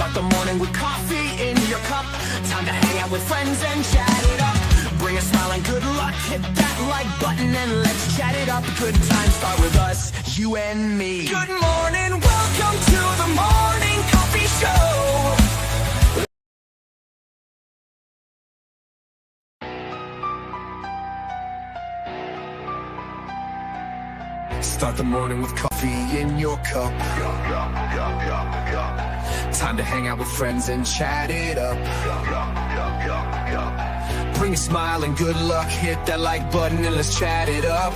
Start the morning with coffee in your cup. Time to hang out with friends and chat it up. Bring a smile and good luck. Hit that like button and let's chat it up. Good times start with us, you and me. Good morning, welcome to the morning coffee show. Start the morning with coffee in your cup. Time to hang out with friends and chat it up. Bring a smile and good luck. Hit that like button and let's chat it up.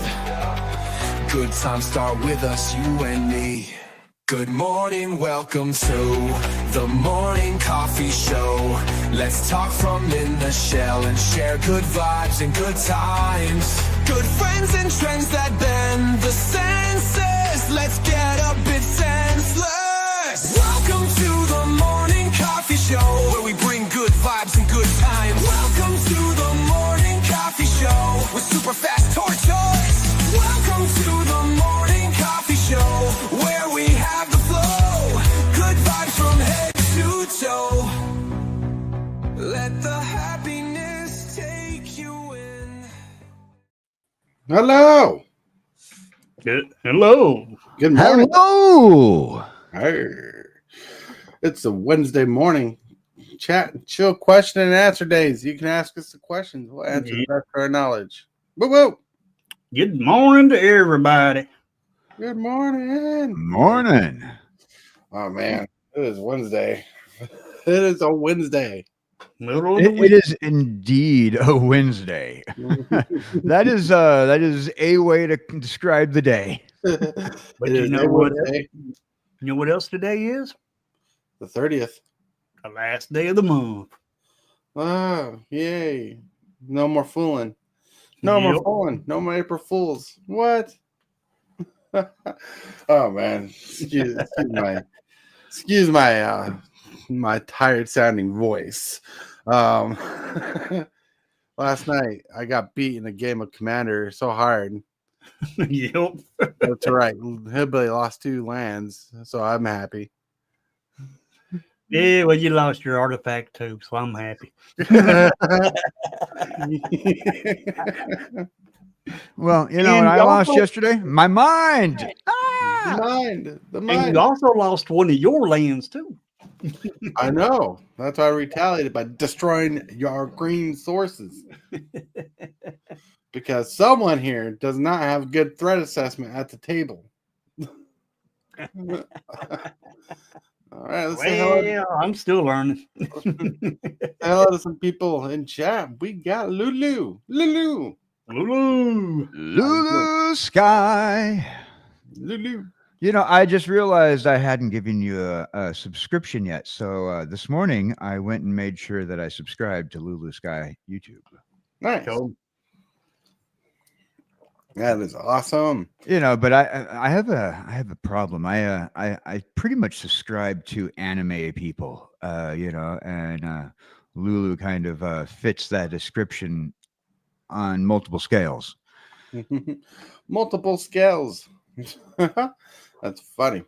Good times start with us, you and me. Good morning, welcome to the morning coffee show. Let's talk from in the shell and share good vibes and good times. Good friends and trends that bend the senses. Let's get a bit senseless. Welcome to the morning coffee show, where we bring good vibes and good times. Welcome to the morning coffee show with Super Fast Tortoise. Welcome to the morning coffee show, where we have the flow. Good vibes from head to toe. Let the happiness take you in. Hello. Hello. Good morning. Hello. Hey. It's a Wednesday morning chat and chill question and answer days. You can ask us the questions. We'll answer the best of our knowledge. Woo woo. Good morning to everybody. Good morning. Morning. Oh man, it is Wednesday. It is a Wednesday. Middle of the It week. is indeed a Wednesday. That is a way to describe the day. But It you is know a what? Wednesday. You know what else today is? The 30th. The last day of the month. Oh, yay. No more fooling. No more Yep. fooling. No more April Fools. What? Oh man. Excuse my my tired sounding voice. Last night I got beat in a game of Commander so hard. Yep. That's right. Hillbilly lost 2 lands, so I'm happy. Yeah, well, you lost your artifact too, so I'm happy. Well, you know And what I you lost also- yesterday? My mind. The And mind. you also lost one of your lands too. I know. That's why I retaliated by destroying your green sources. Because someone here does not have good threat assessment at the table. All right, let's say hello. Well, I'm still learning. Hello to some people in chat. We got Lulu. Lulu. Lulu Sky. Lulu. You know, I just realized I hadn't given you a subscription yet. So this morning I went and made sure that I subscribed to Lulu Sky YouTube. Nice. Cool. That is awesome. You know, but I have a problem. I pretty much subscribe to anime people, you know, and Lulu kind of fits that description on multiple scales. Multiple scales. That's funny.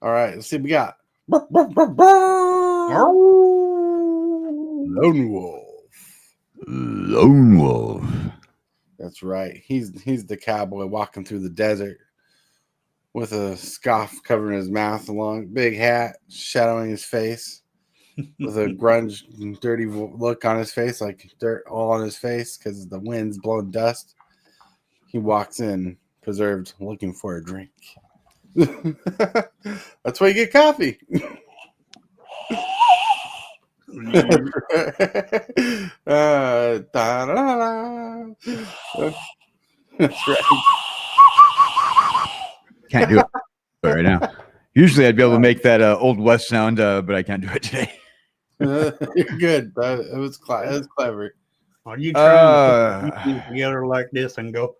All right, let's see what we got. Lone Wolf. Lone Wolf. That's right. He's the cowboy walking through the desert with a scarf covering his mouth, a long big hat shadowing his face, with a grunge, dirty look on his face, like dirt all on his face because the wind's blowing dust. He walks in, preserved, looking for a drink. That's why you get coffee. That's right. Can't do it right now. Usually I'd be able to make that Old West sound, but I can't do it today. You're good. It was clever. Are you trying to put these together like this and go?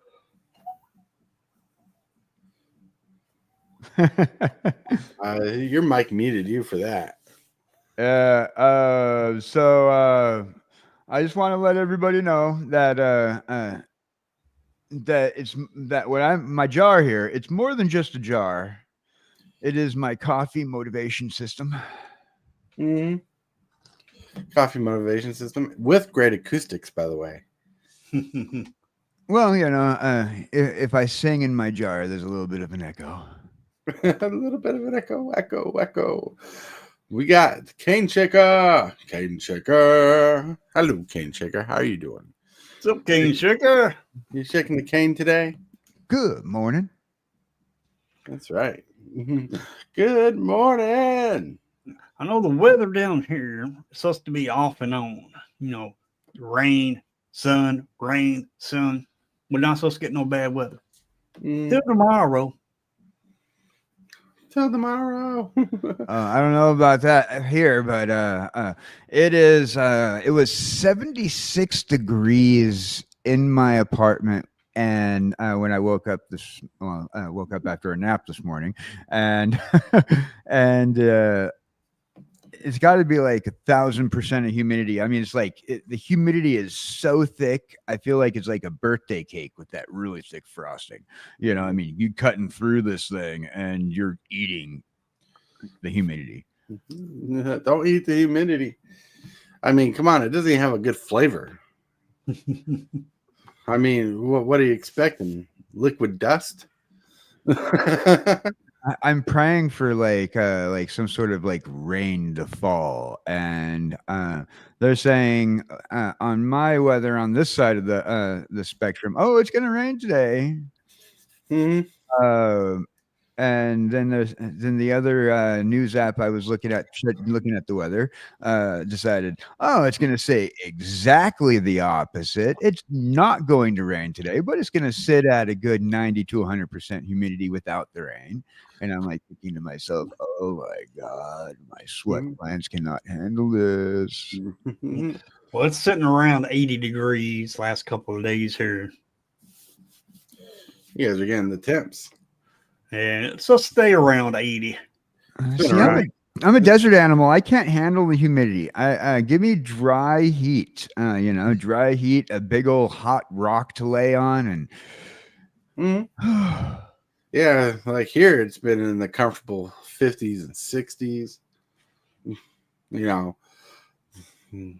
Your mic muted you for that. So I just want to let everybody know that that when my jar here, it's more than just a jar. It is my coffee motivation system. Mhm. Coffee motivation system with great acoustics, by the way. Well, if I sing in my jar, there's a little bit of an echo. A little bit of an echo. We got Cane Shaker. Cane Shaker. Hello, Cane Shaker. How are you doing? What's up, Cane Shaker? You shaking the cane today? Good morning. That's right. Good morning. I know the weather down here is supposed to be off and on. You know, rain, sun. We're not supposed to get no bad weather. Till tomorrow. Till tomorrow. I don't know about that here, but it was 76 degrees in my apartment. And when I woke up woke up after a nap this morning, and and it's got to be like 1,000% of humidity. I mean, it's like the humidity is so thick. I feel like it's like a birthday cake with that really thick frosting. You know, I mean, you cutting through this thing and you're eating the humidity. Don't eat the humidity. I mean, come on, it doesn't even have a good flavor. I mean, what are you expecting? Liquid dust? I'm praying for like some sort of like rain to fall, and they're saying on my weather on this side of the spectrum, oh, it's gonna rain today. Mm-hmm. And then the other news app I was looking at the weather decided, oh, it's going to say exactly the opposite. It's not going to rain today, but it's going to sit at a good 90 to 100% humidity without the rain. And I'm like thinking to myself, oh my God, my sweat glands cannot handle this. Well, it's sitting around 80 degrees last couple of days here. You guys are getting the temps. And so stay around 80. See, I'm a desert animal. I can't handle the humidity. I give me dry heat. Dry heat, a big old hot rock to lay on, and yeah, like here it's been in the comfortable 50s and 60s. You know,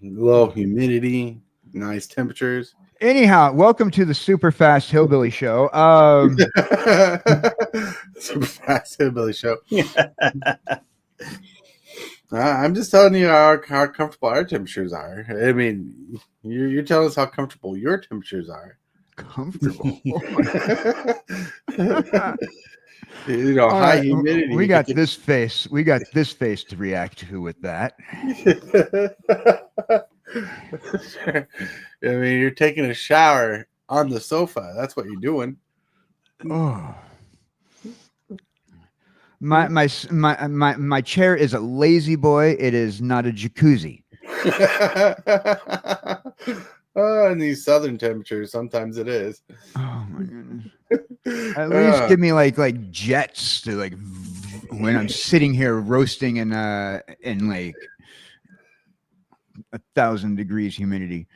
low humidity, nice temperatures. Anyhow, welcome to the Super Fast Hillbilly Show. Super Fast Hillbilly Show. I'm just telling you how comfortable our temperatures are. I mean, you're telling us how comfortable your temperatures are. Comfortable. High humidity. We got this face. We got this face to react to with that. I mean, you're taking a shower on the sofa. That's what you're doing. Oh. My chair is a lazy boy. It is not a jacuzzi. In these southern temperatures, sometimes it is. Oh my goodness! At least give me like jets to like when I'm sitting here roasting in like 1,000 degrees humidity.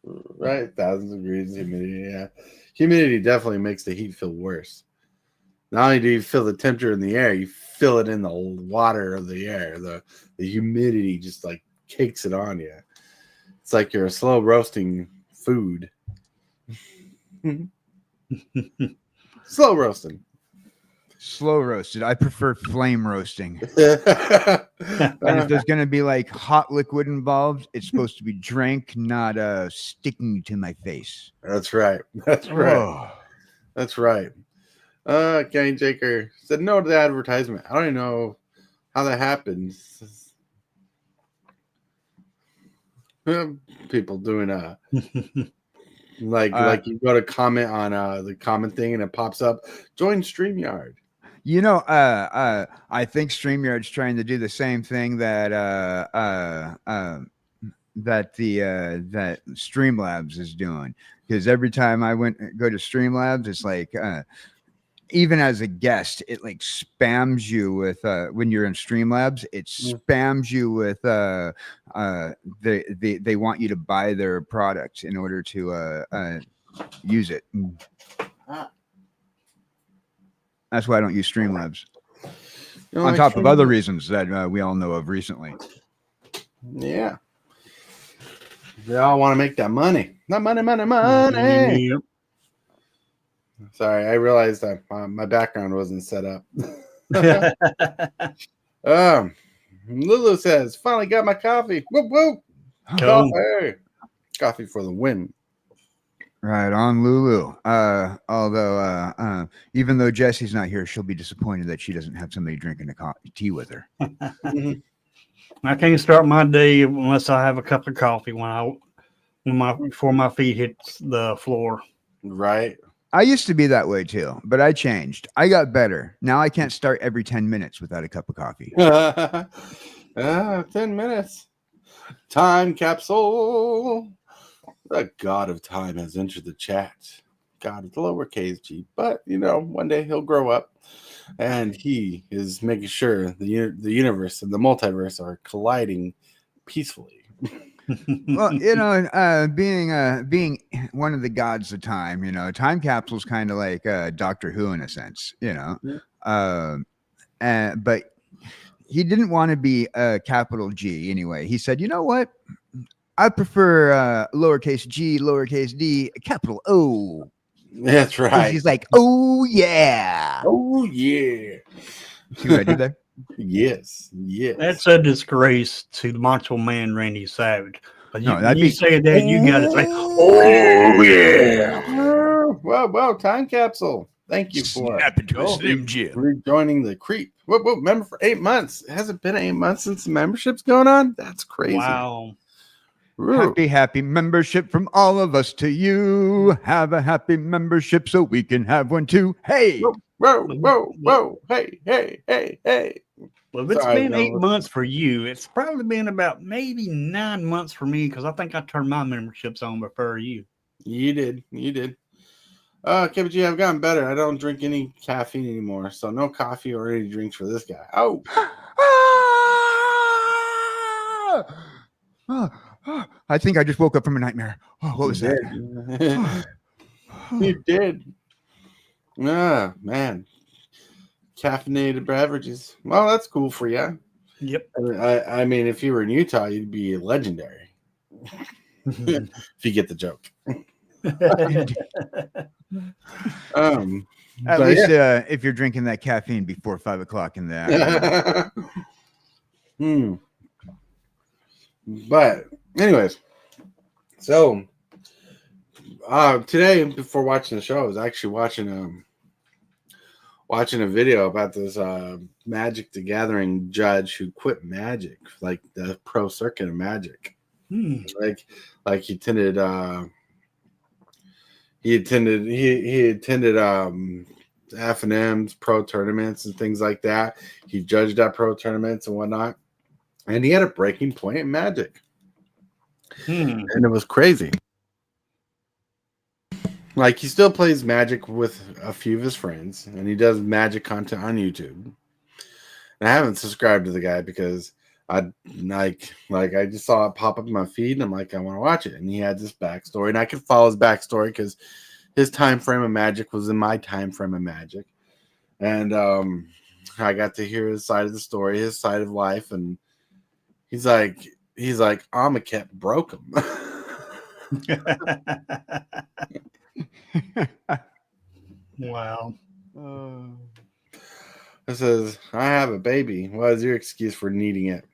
Right, 1,000 degrees humidity. Yeah, humidity definitely makes the heat feel worse. Not only do you feel the temperature in the air, you feel it in the water of the air. The humidity just like cakes it on you. It's like you're a slow roasting food. Slow roasting. Slow roasted. I prefer flame roasting. And if there's going to be like hot liquid involved, it's supposed to be drank, not sticking to my face. That's right. That's right. Oh. That's right. Cane Shaker said no to the advertisement. I don't even know how that happens. People doing like you go to comment on the comment thing and it pops up. Join StreamYard. I think StreamYard's trying to do the same thing that that Streamlabs is doing, because every time I go to Streamlabs, it's like even as a guest, it like spams you with when you're in Streamlabs, it spams you with they want you to buy their product in order to use it. That's why I don't use Streamlabs. You don't On like top of shrimp? other reasons that we all know of recently. Yeah. They all want to make that money. Not money, money, money. Yep. Sorry, I realized that my background wasn't set up. Lulu says, finally got my coffee. Whoop, whoop. Cool. Coffee. Coffee for the win. Right on, Lulu. Although, even though Jesse's not here, she'll be disappointed that she doesn't have somebody drinking tea with her. I can't start my day unless I have a cup of coffee before my feet hit the floor. Right. I used to be that way too, but I changed. I got better. Now I can't start every 10 minutes without a cup of coffee. 10 minutes. Time capsule. The god of time has entered the chat. God is lowercase g, but one day he'll grow up, and he is making sure the universe and the multiverse are colliding peacefully. Well, being one of the gods of time, time capsule's kind of like Doctor Who in a sense, but he didn't want to be a capital G anyway. He said, you know what? I prefer lowercase g, lowercase d, capital O. That's right. He's like, oh yeah. Oh yeah. See what I did there? Yes. That's a disgrace to the Macho Man Randy Savage. But No, you, that'd you be- say that, you got to say, Oh yeah. Whoa, time capsule. Thank you for Snap into a Slim Jim. rejoining the creep. Whoa, member for 8 months. It hasn't been 8 months since the membership's going on. That's crazy. wow. Woo. Happy membership from all of us to you. Have a happy membership so we can have one too. Hey. Whoa. Hey. Well, if it's Sorry, been no. 8 months for you, it's probably been about maybe 9 months for me, because I think I turned my memberships on before you. You did. KBG, I've gotten better. I don't drink any caffeine anymore, so no coffee or any drinks for this guy. Oh. I think I just woke up from a nightmare. Oh, what was that? You did. Ah, man. Caffeinated beverages. Well, that's cool for you. Yep. I mean, if you were in Utah, you'd be legendary. If you get the joke. At least if you're drinking that caffeine before 5 o'clock in the afternoon. But anyways, so today before watching the show, I was actually watching a video about this Magic the Gathering judge who quit Magic, like the pro circuit of Magic. Like he attended F&M's pro tournaments and things like that. He judged at pro tournaments and whatnot, and he had a breaking point in Magic, and it was crazy. Like, he still plays Magic with a few of his friends, and he does Magic content on YouTube. And I haven't subscribed to the guy because I just saw it pop up in my feed, and I'm like, I want to watch it. And he had this backstory, and I could follow his backstory because his time frame of Magic was in my time frame of Magic. And I got to hear his side of the story, his side of life, and he's like, Amaket broke him. Wow. It says, I have a baby. What is your excuse for needing it?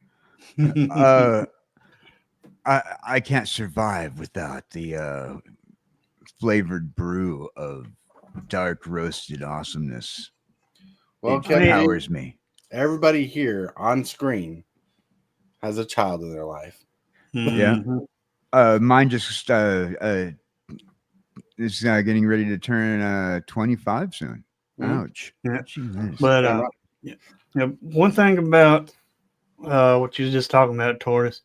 I can't survive without the flavored brew of dark roasted awesomeness. Well, It empowers me. Everybody here on screen has a child in their life. Yeah. Mine just is getting ready to turn 25 soon. Ouch. Yeah. Jeez. But one thing about what you were just talking about, Tortoise,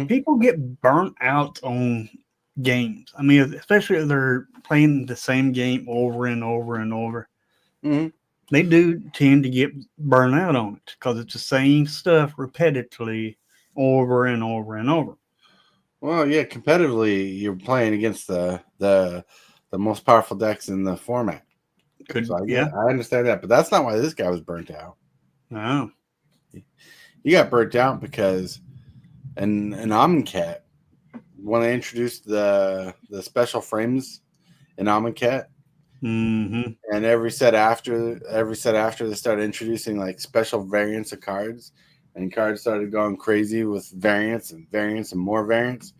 people get burnt out on games. I mean, especially if they're playing the same game over and over and over. They do tend to get burnt out on it because it's the same stuff repetitively over and over and over. Well, yeah, competitively, you're playing against the most powerful decks in the format. So I understand that, but that's not why this guy was burnt out. No. he got burnt out because an Amonkhet, when they introduced the special frames in Amonkhet, Mm-hmm. and every set after they started introducing like special variants of cards, and cards started going crazy with variants and more variants.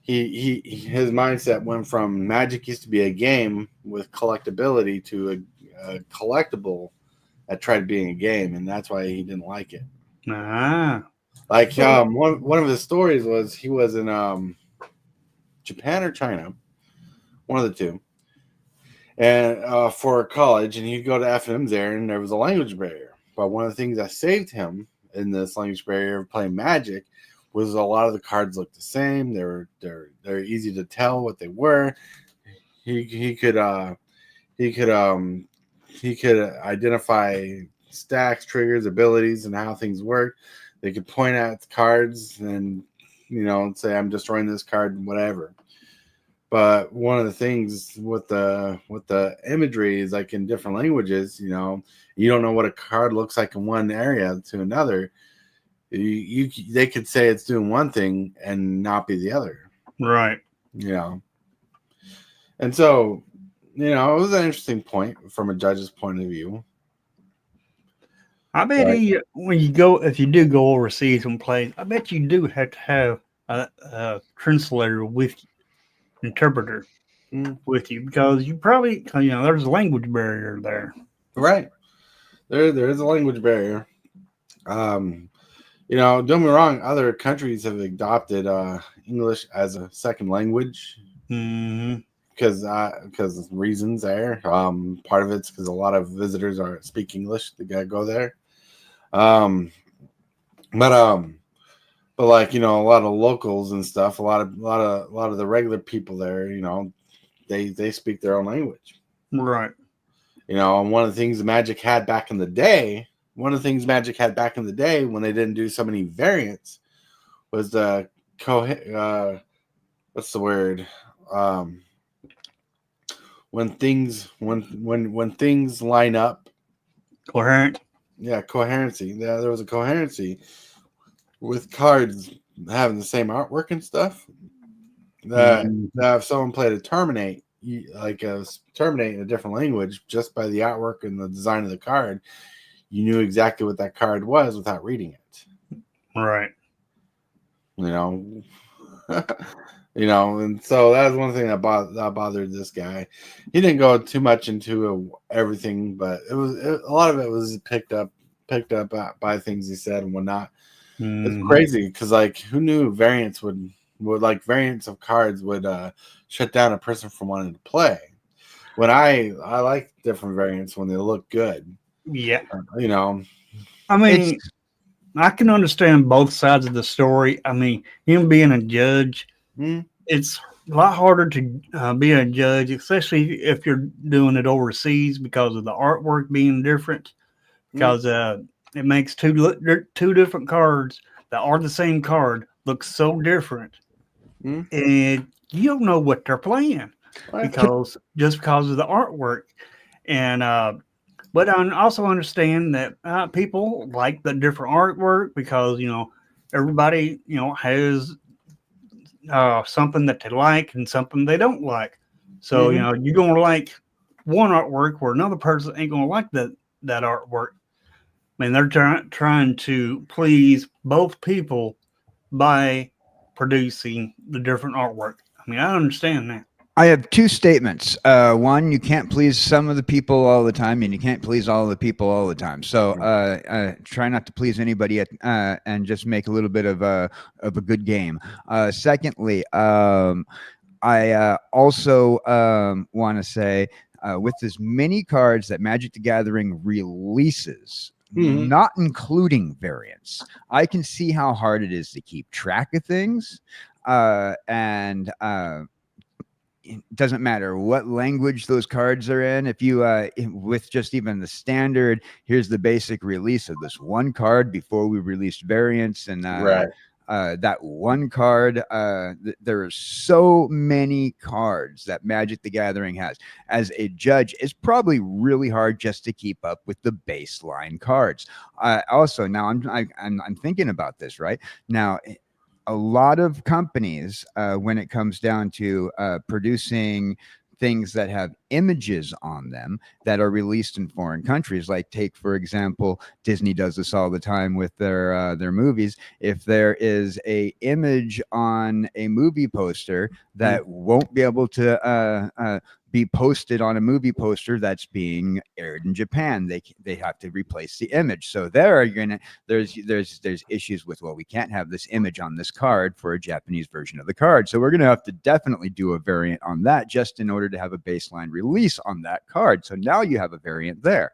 His mindset went from Magic used to be a game with collectability to a collectible that tried being a game, and that's why he didn't like it. Like one of his stories was he was in Japan or China, one of the two, and for college, and he'd go to FMs there, and there was a language barrier. But one of the things that saved him in this language barrier of playing Magic was a lot of the cards looked the same. They're easy to tell what they were. He could identify stacks, triggers, abilities, and how things work. They could point at cards and say, I'm destroying this card, whatever. But one of the things with the imagery is like in different languages, you don't know what a card looks like in one area to another. They could say it's doing one thing and not be the other. Right. And so, it was an interesting point from a judge's point of view. I bet if you do go overseas and play, I bet you do have to have a translator with you, interpreter with you, because you probably, there's a language barrier there. Right. There is a language barrier. Don't get me wrong, other countries have adopted English as a second language because of reasons there. Part of it's because a lot of visitors speak English. They gotta go there. But like a lot of locals and stuff, a lot of the regular people there, they speak their own language. Right. And one of the things Magic had back in the day. One of the things Magic had back in the day when they didn't do so many variants was the what's the word? When things line up. Coherent. Yeah, coherency. Yeah, there was a coherency with cards having the same artwork and stuff. That if someone played a Terminate, Terminate in a different language, just by the artwork and the design of the card, you knew exactly what that card was without reading it. Right. And so that was one thing that bothered this guy. He didn't go too much into everything, but a lot of it was picked up by things he said and whatnot. It's crazy because who knew variants would variants of cards would shut down a person from wanting to play. When I like different variants when they look good. Yeah. I mean, I can understand both sides of the story. I mean, him being a judge, it's a lot harder to be a judge, especially if you're doing it overseas because of the artwork being different. Because it makes two different cards that are the same card look so different, and you don't know what they're playing because of the artwork. And but I also understand that people like the different artwork because everybody has something that they like and something they don't like. So you're gonna like one artwork where another person ain't gonna like that artwork. I mean, they're trying to please both people by producing the different artwork. I mean, I understand that. I have two statements. One, you can't please some of the people all the time, and you can't please all the people all the time. So try not to please anybody and just make a little bit of a good game. Secondly, I also want to say with as many cards that Magic the Gathering releases, not including variants, I can see how hard it is to keep track of things. And it doesn't matter what language those cards are in. If you, with just even the standard, here's the basic release of this one card before we released variants. And that one card. There are so many cards that Magic the Gathering has. As a judge, it's probably really hard just to keep up with the baseline cards. Also, now I'm thinking about this right now. A lot of companies, when it comes down to producing things that have images on them that are released in foreign countries, like take for example, Disney does this all the time with their movies. If there is a image on a movie poster that won't be able to be posted on a movie poster that's being aired in Japan, they have to replace the image. So there's issues with, well, we can't have this image on this card for a Japanese version of the card, so we're going to have to definitely do a variant on that just in order to have a baseline release on that card. So now you have a variant there.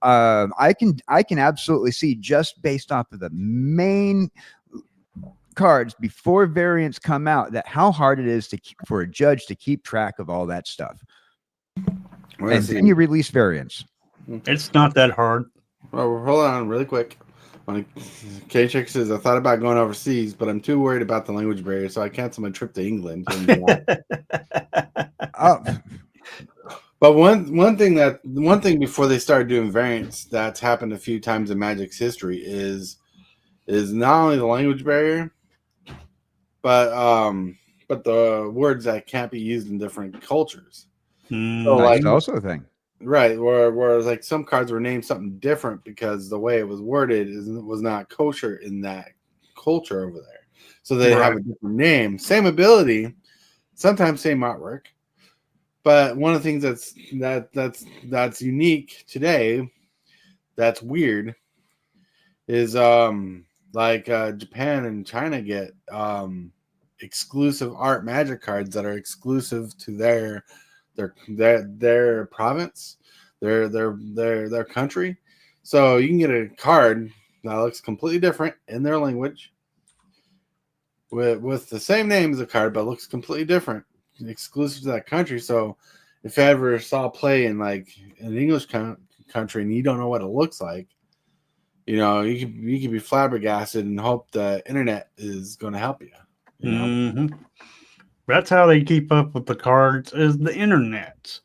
I can absolutely see, just based off of the main cards before variants come out, that how hard it is for a judge to keep track of all that stuff. And then you release variants. It's not that hard. Well, hold on really quick. K-Check says, I thought about going overseas, but I'm too worried about the language barrier, so I canceled my trip to England. Oh. But one thing before they started doing variants that's happened a few times in Magic's history is not only the language barrier, but the words that can't be used in different cultures. So that's also a thing. Right, where like some cards were named something different because the way it was worded was not kosher in that culture over there. So they have a different name, same ability, sometimes same artwork. But one of the things that's unique today, that's weird, is Japan and China get exclusive art Magic cards that are exclusive to their province, their country. So you can get a card that looks completely different in their language with the same name as the card, but looks completely different, exclusive to that country. So if I ever saw play in like an English country and you don't know what it looks like, you can be flabbergasted and hope the internet is going to help you. You know? Mm-hmm. That's how they keep up with the cards, is the internet.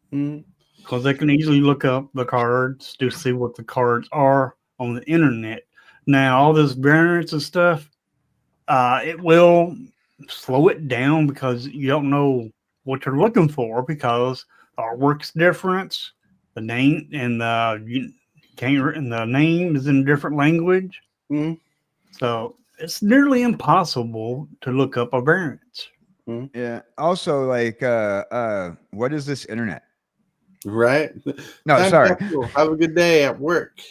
Because they can easily look up the cards to see what the cards are on the internet. Now, all this variants and stuff, it will slow it down because you don't know what you're looking for, because the artwork's different, the name and the name is in a different language. So it's nearly impossible to look up a variant. Yeah. Also, like, what is this internet? Right? No, sorry. Have a good day at work.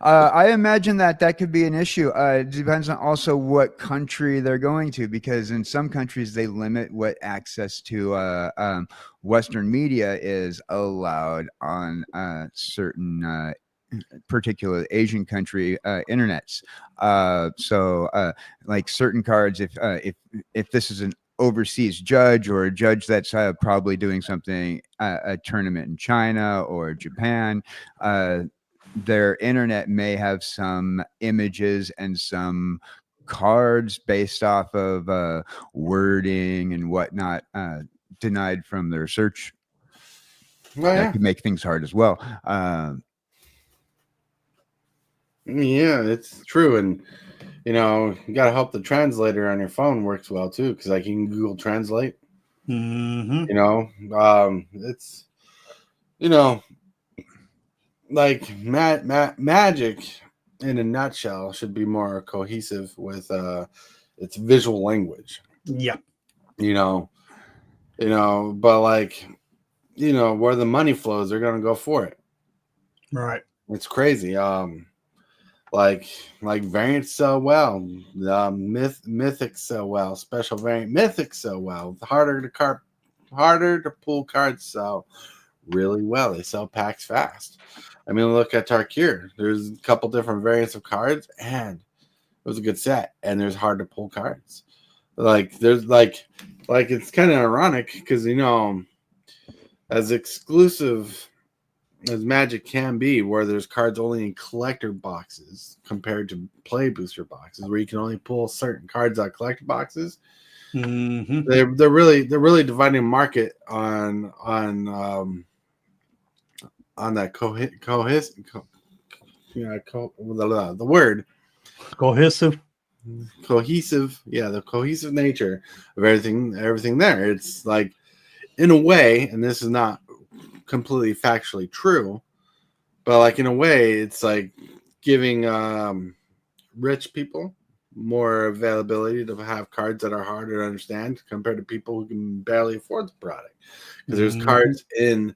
I imagine that could be an issue. It depends on also what country they're going to, because in some countries they limit what access to Western media is allowed on certain particular Asian country internets. So like certain cards, if this is an overseas judge or a judge that's probably doing something, a tournament in China or Japan, their internet may have some images and some cards based off of wording and whatnot denied from their search. That could make things hard as well. Yeah, it's true. And you got to hope the translator on your phone works well too, because like you can Google Translate. It's like Magic in a nutshell should be more cohesive with its visual language. Yeah. But like where the money flows, they're gonna go for it. Right. It's crazy. Like variants sell well, mythics sell well, special variant mythics sell well. Harder to pull cards sell really well. They sell packs fast. I mean, look at Tarkir. There's a couple different variants of cards, and it was a good set. And there's hard to pull cards. Like there's like it's kind of ironic because as exclusive as Magic can be, where there's cards only in collector boxes compared to play booster boxes, where you can only pull certain cards out of collector boxes. Mm-hmm. They're really dividing market on that the word Cohesive. the cohesive nature of everything there. It's like, in a way, and this is not completely factually true, but like in a way, it's like giving rich people more availability to have cards that are harder to understand compared to people who can barely afford the product. Because there's cards in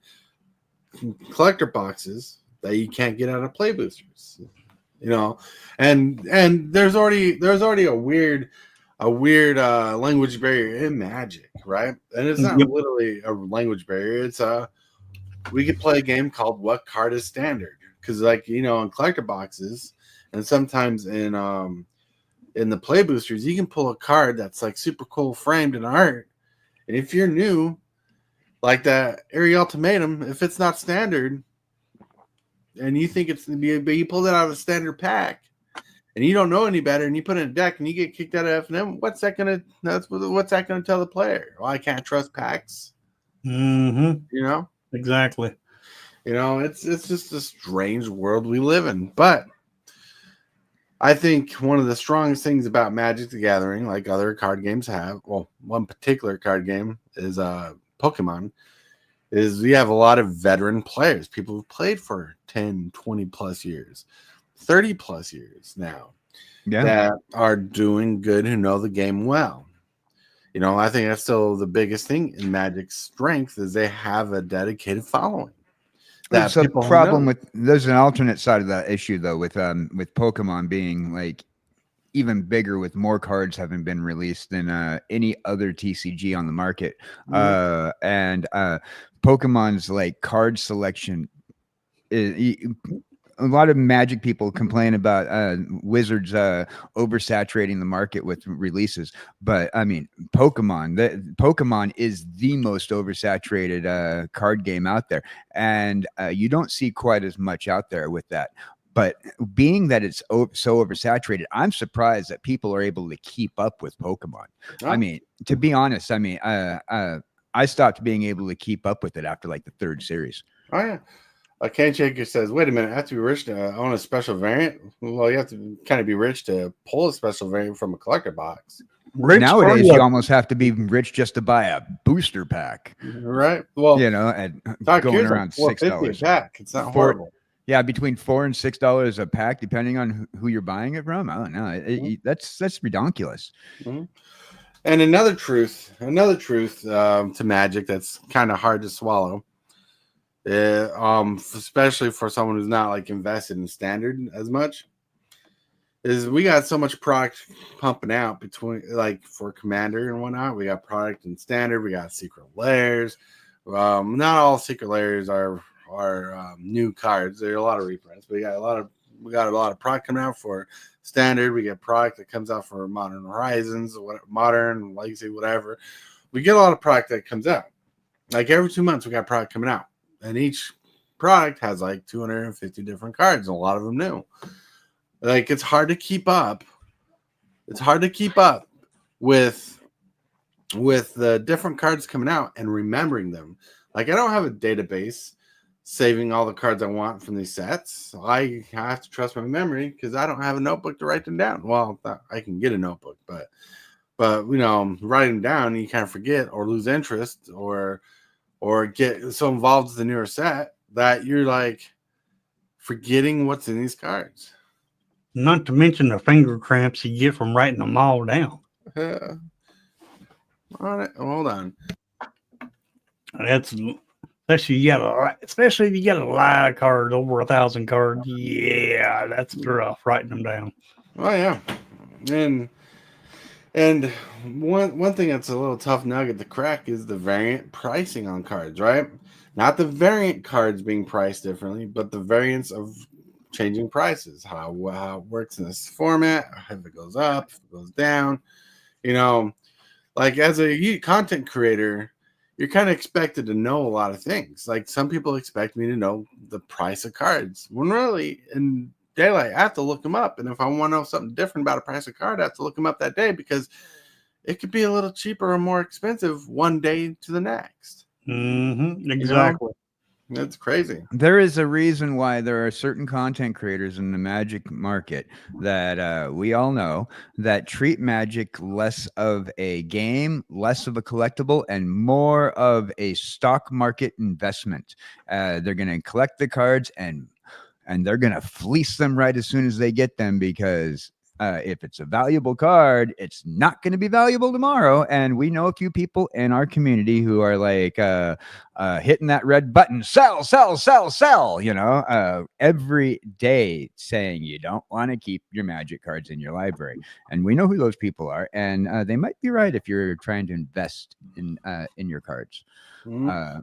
collector boxes that you can't get out of play boosters, you know, and there's already a weird language barrier in Magic, right? And it's not literally a language barrier. It's we could play a game called What Card is Standard, because like, you know, in collector boxes and sometimes in the play boosters, you can pull a card that's like super cool framed in art, and if you're new, like that Area Ultimatum, if it's not standard and you think it's, but you pull it out of a standard pack and you don't know any better and you put it in a deck and you get kicked out of F&M, what's that gonna tell the player? Well, I can't trust packs. Mm-hmm. You know? Exactly. You know, it's just a strange world we live in. But I think one of the strongest things about Magic the Gathering, like other card games have, well, one particular card game is Pokemon, is we have a lot of veteran players, people who've played for 10, 20 plus years, 30 plus years now, that are doing good, who know the game well. You know, I think that's still the biggest thing in Magic's strength, is they have a dedicated following. That's a problem with, there's an alternate side of that issue though, with Pokemon being like even bigger, with more cards having been released than any other TCG on the market. And Pokemon's like card selection is, a lot of Magic people complain about Wizards oversaturating the market with releases, but I mean, Pokemon is the most oversaturated card game out there, and you don't see quite as much out there with that. But being that it's so oversaturated, I'm surprised that people are able to keep up with Pokemon. Oh. I mean, to be honest, I mean, I stopped being able to keep up with it after like the third series. Oh yeah. kjcowboydan says, wait a minute, I have to be rich to own a special variant? Well, you have to kind of be rich to pull a special variant from a collector box. Nowadays, you almost have to be rich just to buy a booster pack. Right. Well, you know, and going around $6 a pack. It's not horrible. Yeah, between $4 and $6 a pack, depending on who you're buying it from. I don't know. That's ridiculous. Mm-hmm. And another truth to Magic that's kind of hard to swallow, especially for someone who's not like invested in standard as much, is we got so much product pumping out between, like, for Commander and whatnot. We got product in standard. We got secret layers. Not all secret layers are new cards. There are a lot of reprints. We got a lot of product coming out for standard. We get product that comes out for Modern Horizons, Modern Legacy, whatever. We get a lot of product that comes out. Like every 2 months, we got product coming out, and each product has like 250 different cards, and a lot of them new. Like, it's hard to keep up. It's hard to keep up with the different cards coming out and remembering them. Like, I don't have a database saving all the cards I want from these sets. I have to trust my memory because I don't have a notebook to write them down. Well, I can get a notebook, but you know, writing them down, you kind of forget or lose interest or get so involved with the newer set that you're like forgetting what's in these cards. Not to mention the finger cramps you get from writing them all down. Hold on. That's especially if you got a lot of cards, over 1,000 cards. Yeah, that's rough writing them down. Oh yeah, and one thing that's a little tough nugget to crack is the variant pricing on cards, right? Not the variant cards being priced differently, but the variance of changing prices, how it works in this format, if it goes up, if it goes down. You know, like as a content creator, you're kind of expected to know a lot of things. Like some people expect me to know the price of cards, when really in daylight I have to look them up. And if I want to know something different about a price of card, I have to look them up that day, because it could be a little cheaper or more expensive one day to the next. Exactly. That's crazy. There is a reason why there are certain content creators in the Magic market that we all know that treat Magic less of a game, less of a collectible, and more of a stock market investment. They're going to collect the cards and they're going to fleece them right as soon as they get them, because if it's a valuable card, it's not going to be valuable tomorrow. And we know a few people in our community who are like hitting that red button, sell, sell, sell, sell, every day, saying you don't want to keep your Magic cards in your library. And we know who those people are. And they might be right if you're trying to invest in your cards. Yeah.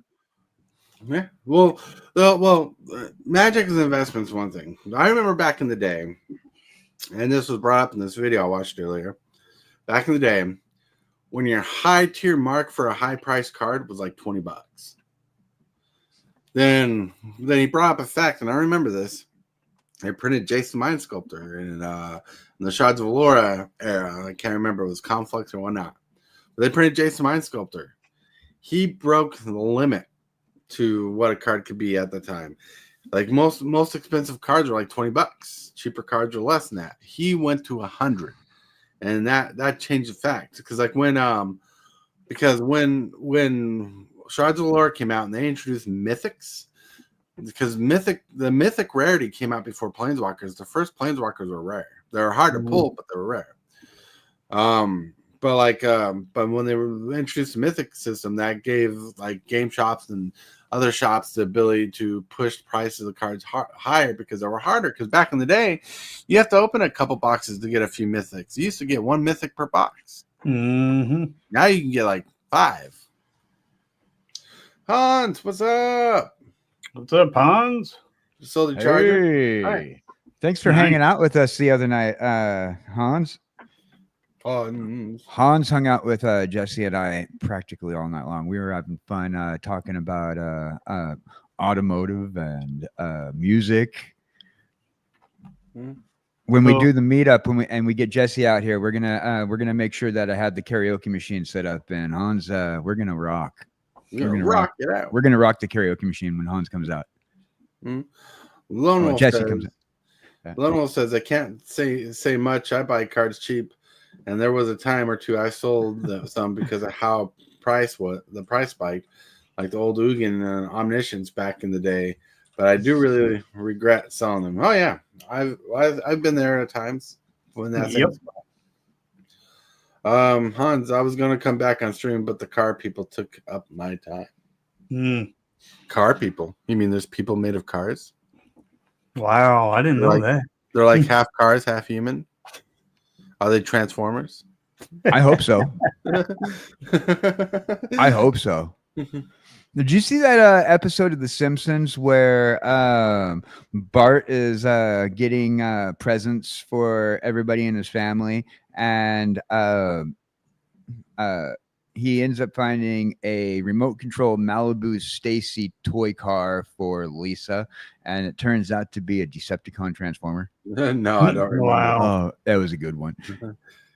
Well, Magic as an investment is one thing. I remember back in the day, and this was brought up in this video I watched earlier. Back in the day, when your high tier mark for a high price card was like $20, then he brought up a fact, and I remember this. They printed Jason Mind Sculptor in the Shards of Allura era. I can't remember if it was Conflux or whatnot. But they printed Jason Mind Sculptor. He broke the limit to what a card could be at the time. Like most expensive cards were like $20. Cheaper cards were less than that. He went to 100, and that changed the fact, because like when Shards of Allura came out and they introduced mythics, because the mythic rarity came out before Planeswalkers. The first Planeswalkers were rare. They were hard to pull, but they were rare. But when they introduced the mythic system, that gave like game shops and other shops the ability to push the price of the cards higher, because they were harder. Because back in the day, you have to open a couple boxes to get a few mythics. You used to get one mythic per box. Now you can get like 5. Hans, what's up? What's up, Hans? Sold the charger. Hey. Hi. Thanks for hanging out with us the other night, Hans. Hans hung out with Jesse and I practically all night long. We were having fun talking about automotive and music. When we do the meetup, and we get Jesse out here, we're gonna make sure that I have the karaoke machine set up. And Hans, we're gonna rock. We're gonna rock it out. We're gonna rock the karaoke machine when Hans comes out. Jesse comes out. Lone Wolf says, I can't say much. I buy cards cheap. And there was a time or two I sold some because of how the price spiked, like the old Ugin and Omniscience back in the day. But I do really regret selling them. Oh yeah, I've been there at times when that's Hans, I was going to come back on stream, but the car people took up my time. Car people? You mean there's people made of cars? Wow, I didn't know that. They're like half cars, half human. Are they Transformers? I hope so. I hope so. Did you see that episode of The Simpsons where Bart is getting presents for everybody in his family, and he ends up finding a remote control Malibu Stacy toy car for Lisa, and it turns out to be a Decepticon Transformer? No, I don't remember. Wow. Oh, that was a good one.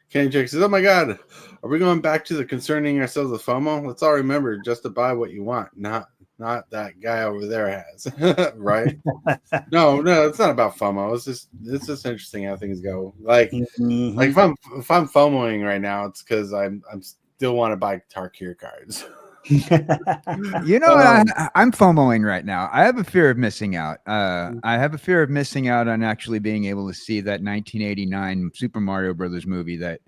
Kenny Jake says, oh my God, are we going back to the concerning ourselves with FOMO? Let's all remember just to buy what you want, not that guy over there has. Right? No, it's not about FOMO. It's just interesting how things go. Like if I'm FOMOing right now, it's because I'm still want to buy Tarkir cards. You know what? I'm FOMOing right now. I have a fear of missing out. I have a fear of missing out on actually being able to see that 1989 Super Mario Brothers movie. That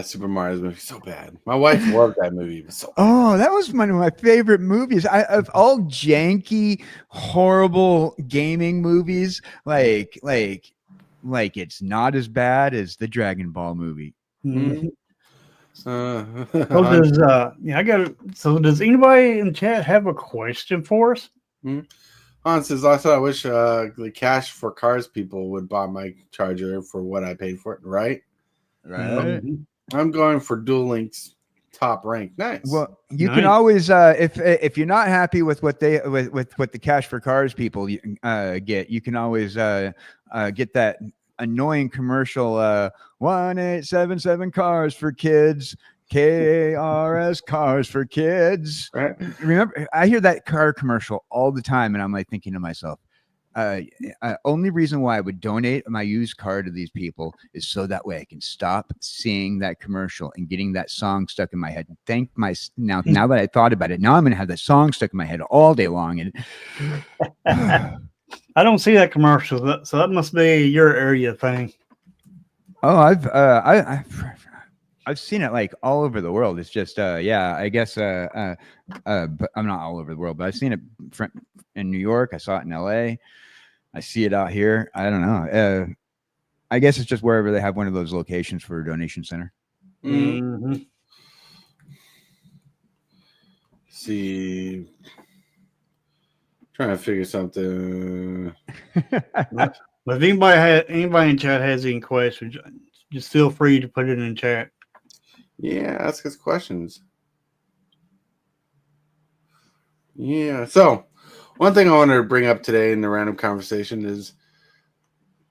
Super Mario movie so bad. My wife loved that movie. It was so bad. Oh, that was one of my favorite movies. Of all janky, horrible gaming movies, like it's not as bad as the Dragon Ball movie. So does anybody in chat have a question for us? Hans says, also, I wish the cash for cars people would buy my charger for what I paid for it. Right. I'm going for Duel Links top ranked. Nice. Well, you Nice. can always if you're not happy with what they with what the Cash for Cars people get, you can always get that annoying commercial 1877 cars for kids. KRS cars for kids. Right. Remember, I hear that car commercial all the time, and I'm like thinking to myself, only reason why I would donate my used car to these people is so that way I can stop seeing that commercial and getting that song stuck in my head. Now that I thought about it, now I'm gonna have that song stuck in my head all day long. And I don't see that commercial, so that must be your area thing. oh, I've seen it like all over the world. It's just I guess but I'm not all over the world, but I've seen it in New York. I saw it in LA. I see it out here. I don't know. I guess it's just wherever they have one of those locations for a donation center. Mm-hmm. See, trying to figure something. But if anybody in chat has any questions, just feel free to put it in chat. Yeah, ask us questions. Yeah. So, one thing I wanted to bring up today in the random conversation is,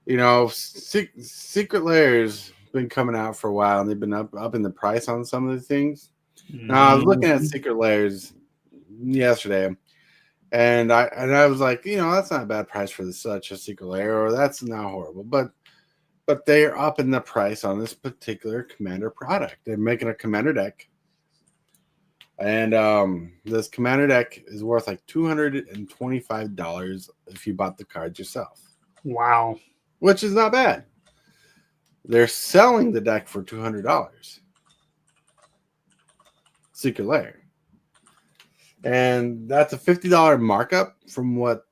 Secret Layer's been coming out for a while, and they've been up in the price on some of the things. Now, I was looking at Secret Layers yesterday, and I was like, that's not a bad price for such a Secret Layer, or that's not horrible, but they're up in the price on this particular Commander product. They're making a Commander deck. And this Commander deck is worth like $225 if you bought the cards yourself. Wow. Which is not bad. They're selling the deck for $200. Secret Lair. And that's a $50 markup from what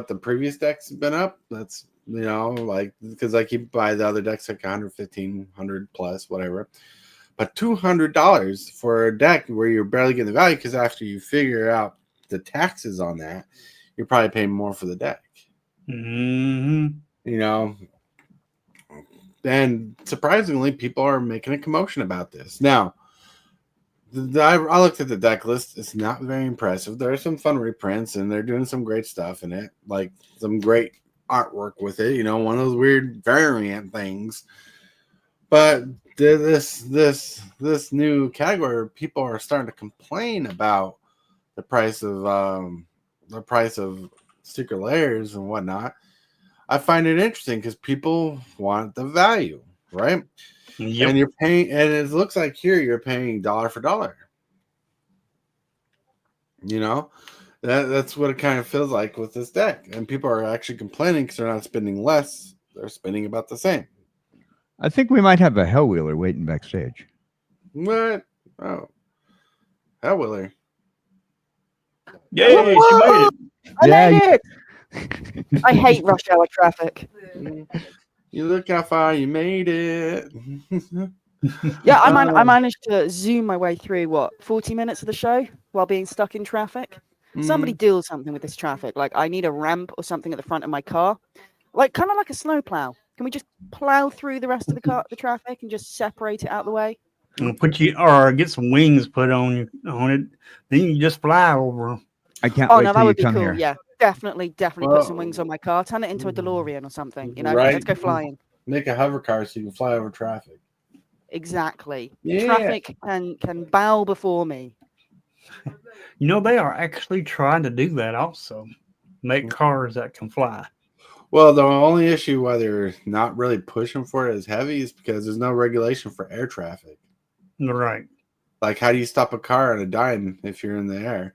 the previous decks have been up. That's because I keep buy the other decks like 115, 100 plus, whatever. But $200 for a deck where you're barely getting the value, because after you figure out the taxes on that, you're probably paying more for the deck. Mm-hmm. And surprisingly, people are making a commotion about this. Now, I looked at the deck list. It's not very impressive. There are some fun reprints, and they're doing some great stuff in it, like some great artwork with it, one of those weird variant things. But this new category, people are starting to complain about the price of Secret Layers and whatnot. I find it interesting because people want the value, right? Yep. And you're paying, and it looks like here you're paying dollar for dollar. That's what it kind of feels like with this deck. And people are actually complaining because they're not spending less; they're spending about the same. I think we might have a Hellwheeler waiting backstage. What? Oh, Hellwheeler. Yay, she made it. I Yeah, made it. I hate rush hour traffic. You look how far you made it. Yeah, I managed to zoom my way through 40 minutes of the show while being stuck in traffic. Somebody do something with this traffic. Like, I need a ramp or something at the front of my car, kind of like a snowplow. Can we just plow through the rest of the traffic and just separate it out of the way? Or get some wings put on it. Then you just fly over. I can't Oh wait no, till that you would be come cool. here. Yeah, definitely Well, put some wings on my car. Turn it into a DeLorean or something. Right. Let's go flying. Make a hover car so you can fly over traffic. Exactly. Yeah. Traffic can bow before me. They are actually trying to do that also. Make cars that can fly. Well, the only issue why they're not really pushing for it as heavy is because there's no regulation for air traffic. Right. Like, how do you stop a car on a dime if you're in the air?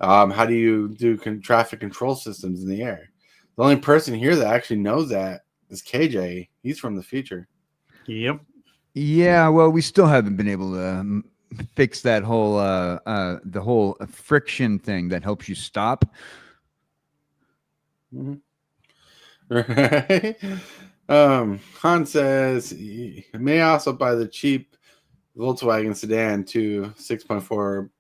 How do you do traffic control systems in the air? The only person here that actually knows that is KJ. He's from the future. Yep. Yeah, well, we still haven't been able to fix that whole the whole friction thing that helps you stop. Mm-hmm. Right. Han says he may also buy the cheap Volkswagen sedan too. 6.4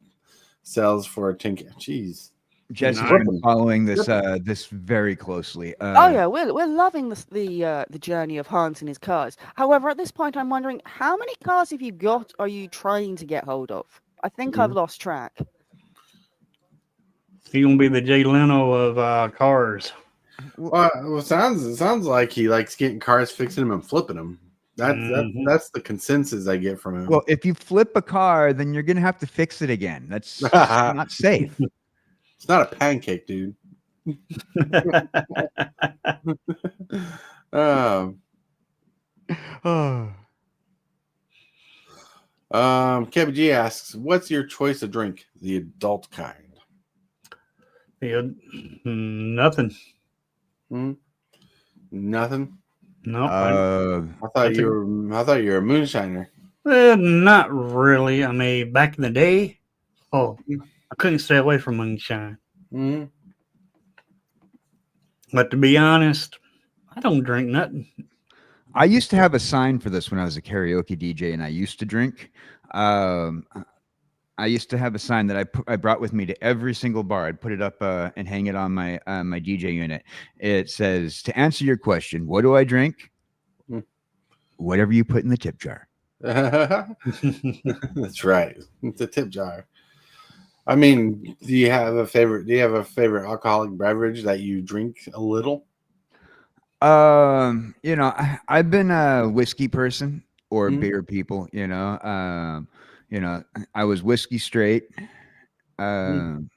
sells for 10K. Jeez, Jesse's Nice. been following this this very closely. Oh yeah, we're loving the journey of Hans and his cars. However, at this point, I'm wondering how many cars have you got? Are you trying to get hold of? I think I've lost track. He's gonna be the Jay Leno of cars. Well, it sounds like he likes getting cars, fixing them, and flipping them. That's the consensus I get from him. Well, if you flip a car, then you're gonna have to fix it again. That's not safe. It's not a pancake, dude. Kevin G asks, "What's your choice of drink? The adult kind?" Yeah, nothing. Nothing. No, I thought you were a moonshiner. not really. I mean, back in the day, I couldn't stay away from moonshine. Mm-hmm. But to be honest, I don't drink nothing. I used to have a sign for this when I was a karaoke DJ, and I used to drink. I used to have a sign that I brought with me to every single bar. I'd put it up and hang it on my my DJ unit. It says, "To answer your question, what do I drink? Whatever you put in the tip jar." That's right. It's a tip jar. I mean, do you have a favorite alcoholic beverage that you drink a little? You know, I've been a whiskey person or beer people, you know, I was whiskey straight. You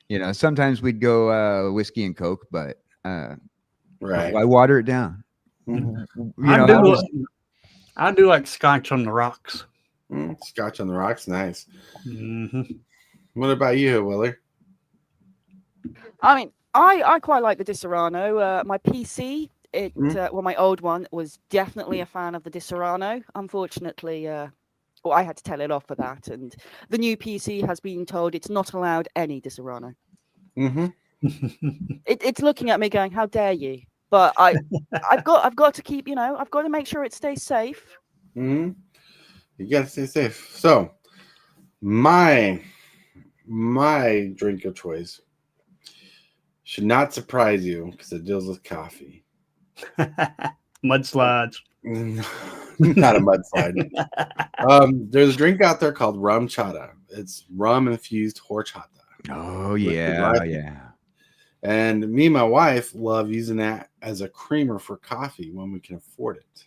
know, sometimes we'd go whiskey and Coke, but right. Why water it down? I do like Scotch on the rocks. Scotch on the rocks, nice. Mm-hmm. What about you, Willie? I mean, I quite like the Disaronno. My PC, my old one was definitely a fan of the Disaronno. Unfortunately, I had to tell it off for that. And the new PC has been told it's not allowed any Disaronno. Mm-hmm. It's looking at me going, "How dare you?" But I've got to keep, I've got to make sure it stays safe. Mm-hmm. You gotta stay safe. So, my drink of choice should not surprise you because it deals with coffee. Mudslides. Not a mudslide. There's a drink out there called rum chata. It's rum infused horchata. Oh yeah, yeah. And me and my wife love using that as a creamer for coffee when we can afford it.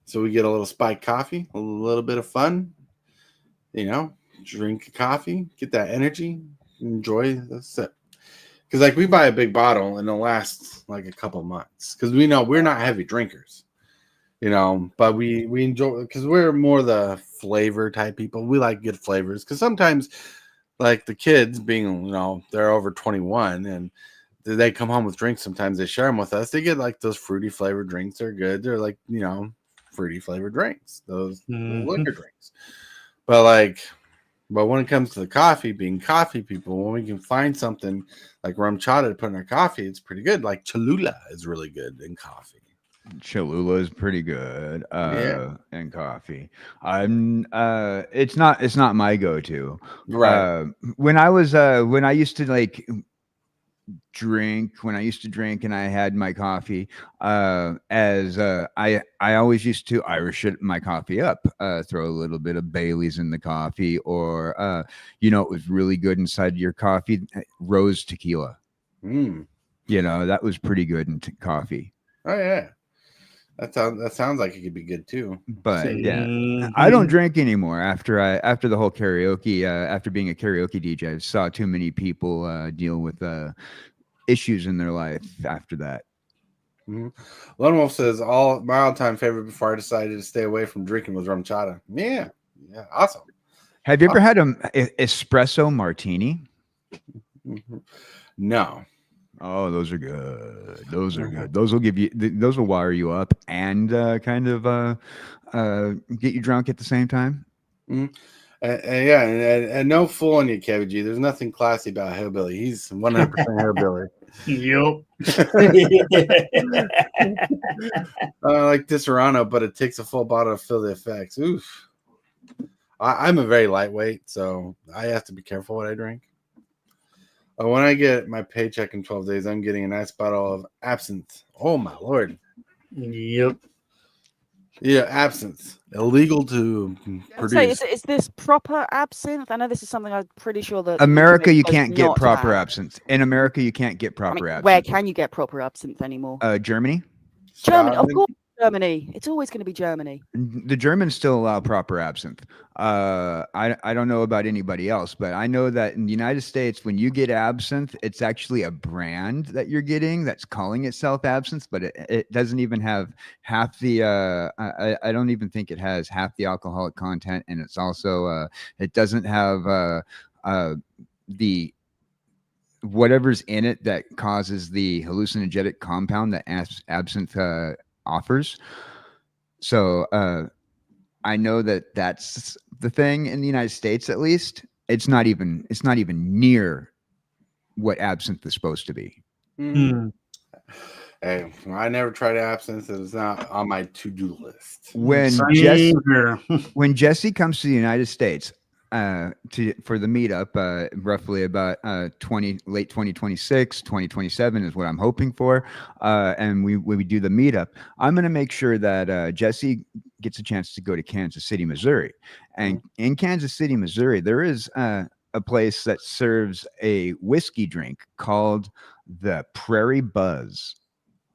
So we get a little spiked coffee, a little bit of fun, drink a coffee, get that energy, enjoy the sip. Because like we buy a big bottle and it'll last like a couple months. Because we know we're not heavy drinkers, but we enjoy, because we're more the flavor type people. We like good flavors. Because sometimes, like the kids being, they're over 21 and they come home with drinks. Sometimes they share them with us. They get like those fruity flavored drinks. They're good. They're like, fruity flavored drinks, those liquor drinks. But when it comes to the coffee, being coffee people, when we can find something like rum chata to put in our coffee, it's pretty good. Like Cholula is really good in coffee. Cholula is pretty good in coffee. It's not my go-to. Right. When I used to drink and I had my coffee, I always used to Irish it my coffee up, throw a little bit of Bailey's in the coffee, or it was really good inside your coffee, rose tequila. That was pretty good in coffee. Oh yeah, that sounds like it could be good too. But yeah, I don't drink anymore after the whole karaoke. After being a karaoke DJ, I saw too many people deal with issues in their life after that. Lone Wolf says, my all-time favorite before I decided to stay away from drinking was rum chata. Yeah, awesome. Have you ever had an espresso martini? No. Oh, those are good. Those are good. Those will wire you up and kind of get you drunk at the same time. And no fooling you, Kevin G. There's nothing classy about Hillbilly. He's 100% Hillbilly. Yep. Like Disaronno, but it takes a full bottle to fill the effects. Oof. I'm a very lightweight, so I have to be careful what I drink. When I get my paycheck in 12 days, I'm getting a nice bottle of absinthe. Oh, my Lord. Yep. Yeah, absinthe. Illegal to produce. Is this proper absinthe? I know this is something I'm pretty sure that America, you does can't get not proper have. absinthe. In America, you can't get proper absinthe. Where can you get proper absinthe anymore? Germany. Germany, of Scotland. course, Germany. It's always going to be Germany. The Germans still allow proper absinthe. I don't know about anybody else, but I know that in the United States, when you get absinthe, it's actually a brand that you're getting that's calling itself absinthe, but it doesn't even have half the. I don't even think it has half the alcoholic content, and it's also it doesn't have the whatever's in it that causes the hallucinogenic compound that absinthe offers. So I know that that's the thing in the United States. At least it's not even near what absinthe is supposed to be. Mm. Hey, I never tried absinthe. It's not on my to-do list. When Same here. when Jesse comes to the United States for the meetup, roughly about late 2026, 2027 is what I'm hoping for. And we do the meetup, I'm going to make sure that Jesse gets a chance to go to Kansas City, Missouri. And in Kansas City, Missouri, there is a place that serves a whiskey drink called the Prairie Buzz.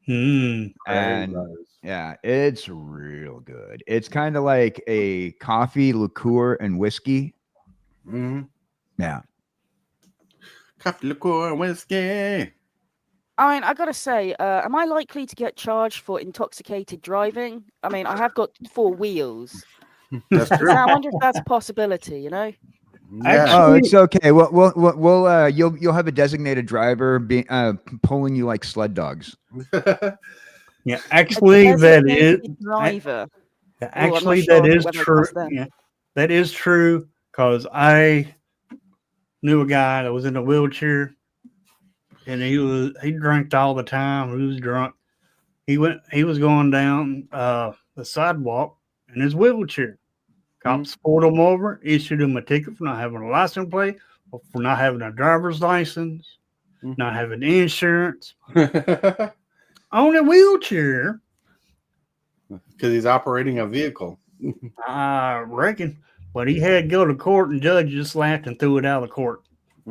Mm. And yeah, it's real good. It's kind of like a coffee, liqueur, and whiskey. Mm-hmm. Yeah. Coffee, liqueur, and whiskey. I mean, I gotta say, am I likely to get charged for intoxicated driving? I mean, I have got 4 wheels. That's So true. I wonder if that's a possibility. You know? Yeah. Oh, it's okay. We'll you'll have a designated driver pulling you like sled dogs. Yeah, actually, A that designated is driver. actually sure that is whether true. that's them. Yeah, that is true because I knew a guy that was in a wheelchair, and he drank all the time. He was drunk. He was going down the sidewalk in his wheelchair. Cops pulled him over, issued him a ticket for not having a license plate, or for not having a driver's license, not having insurance on a wheelchair. Because he's operating a vehicle. I reckon. But he had to go to court, and judge just laughed and threw it out of court.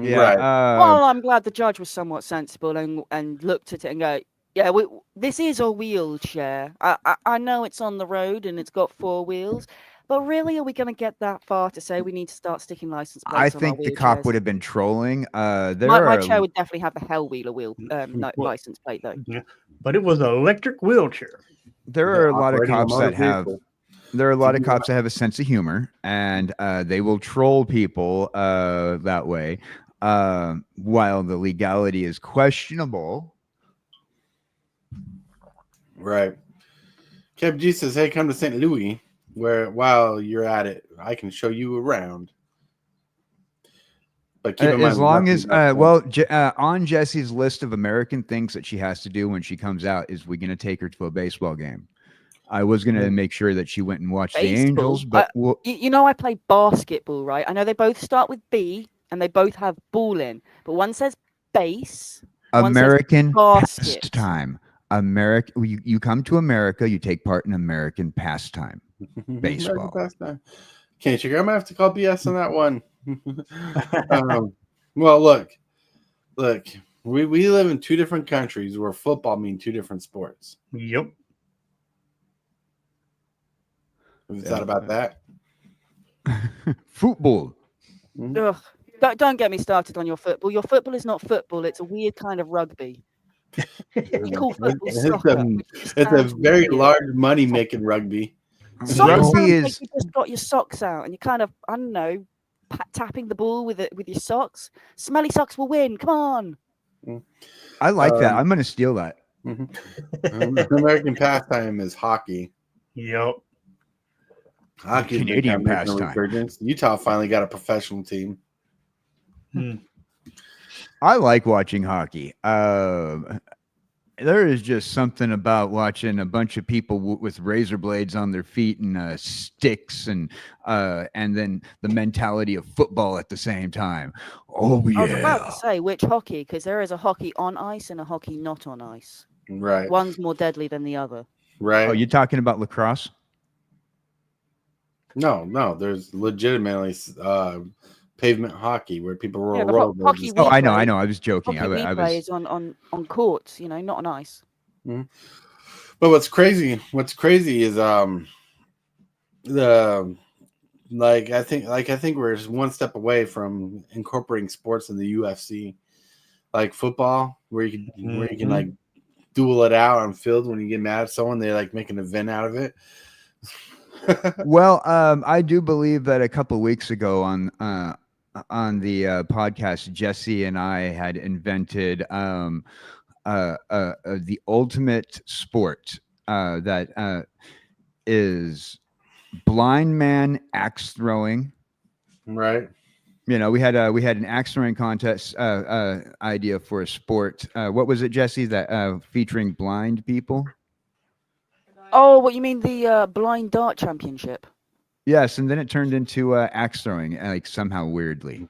Yeah. Right. Well, I'm glad the judge was somewhat sensible and looked at it and go, yeah, this is a wheelchair. I know it's on the road and it's got 4 wheels, but really, are we going to get that far to say we need to start sticking license plates I on our think the cop wheelchairs? would have been trolling. My chair would definitely have the Hellwheeler Well, license plate, though. Yeah, but it was an electric wheelchair. There are a lot of Operating a cops motor that have. vehicle. There are a lot of cops that have a sense of humor, and they will troll people that way. While the legality is questionable. Right. Kev G says, hey, come to St. Louis, where while you're at it, I can show you around. But keep in mind, as long as on Jesse's list of American things that she has to do when she comes out is we're going to take her to a baseball game. I was going to make sure that she went and watched the Angels, but I play basketball, right? I know they both start with B and they both have ball in, but one says base, American one says pastime. You come to America, you take part in American pastime, baseball. Can't you? I'm gonna have to call BS on that one. Well, look, we live in 2 different countries where football means 2 different sports. Yep. Have you thought about that? Football. Ugh. Don't get me started on your football. Your football is not football. It's a weird kind of rugby. You call football soccer. It's a very large money-making rugby. Soccer sounds Rugby like is you just got your socks out and you kind of, I don't know, tapping the ball with your socks. Smelly socks will win. Come on. I like that. I'm going to steal that. American pastime is hockey. Yep. Hockey is Canadian pastime. Utah finally got a professional team. I like watching hockey. there is just something about watching a bunch of people with razor blades on their feet and sticks, and then the mentality of football at the same time. Oh yeah. I was about to say which hockey, because there is a hockey on ice and a hockey not on ice. Right. One's more deadly than the other. Right. Oh, you talking about lacrosse? No. There's legitimately pavement hockey where people roll Yeah, the rollerblades. hockey Oh, we I know. play- I was joking. Hockey we I play was. is on courts, not on ice. But what's crazy is the I think we're just one step away from incorporating sports in the UFC, like football, where you can like duel it out on field when you get mad at someone. They like make an event out of it. Well, I do believe that a couple of weeks ago on the podcast, Jesse and I had invented the ultimate sport that is blind man axe throwing. Right. We had an axe throwing contest idea for a sport. What was it, Jesse? That featuring blind people. Oh, what you mean the blind dart championship? Yes, and then it turned into axe throwing, like somehow weirdly.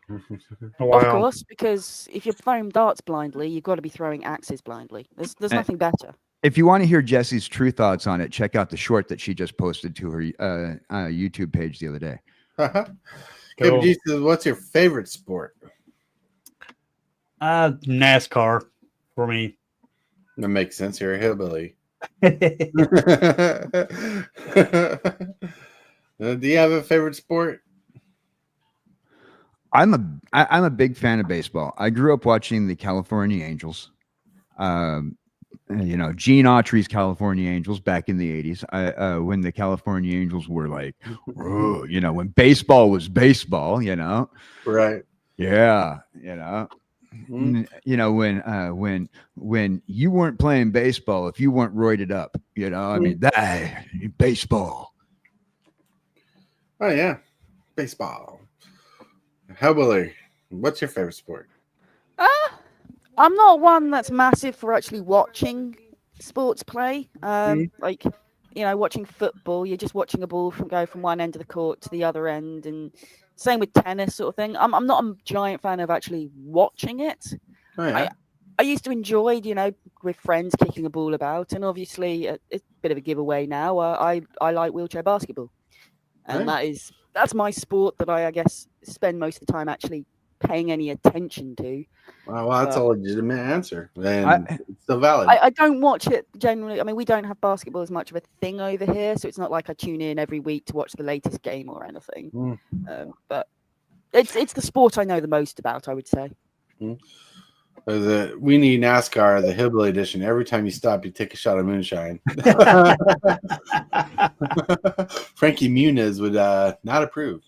Of course, because if you're throwing darts blindly, you've got to be throwing axes blindly. There's nothing better. If you want to hear Jesse's true thoughts on it, check out the short that she just posted to her YouTube page the other day. Cool. Jesus, what's your favorite sport? NASCAR for me. That makes sense. You're a hillbilly. Do you have a favorite sport? I'm a big fan of baseball. I grew up watching the California Angels. Gene Autry's California Angels back in the 80s. When the California Angels were like, when baseball was baseball, Right. Yeah, when you weren't playing baseball, if you weren't roided up, I mean that baseball. Oh yeah, baseball. Hellwheeler, what's your favorite sport? I'm not one that's massive for actually watching sports play. Watching football, you're just watching a ball go from one end of the court to the other end, and same with tennis sort of thing. I'm not a giant fan of actually watching it. Oh, yeah. I used to enjoy, with friends kicking a ball about, and obviously it's a bit of a giveaway now. I like wheelchair basketball, and that's my sport that I guess spend most of the time actually paying any attention to. Well, that's a legitimate answer, and it's still valid. I don't watch it generally. I mean, we don't have basketball as much of a thing over here, so it's not like I tune in every week to watch the latest game or anything. But it's the sport I know the most about, I would say. We need NASCAR, the Hillbilly Edition. Every time you stop, you take a shot of moonshine. Frankie Muniz would not approve.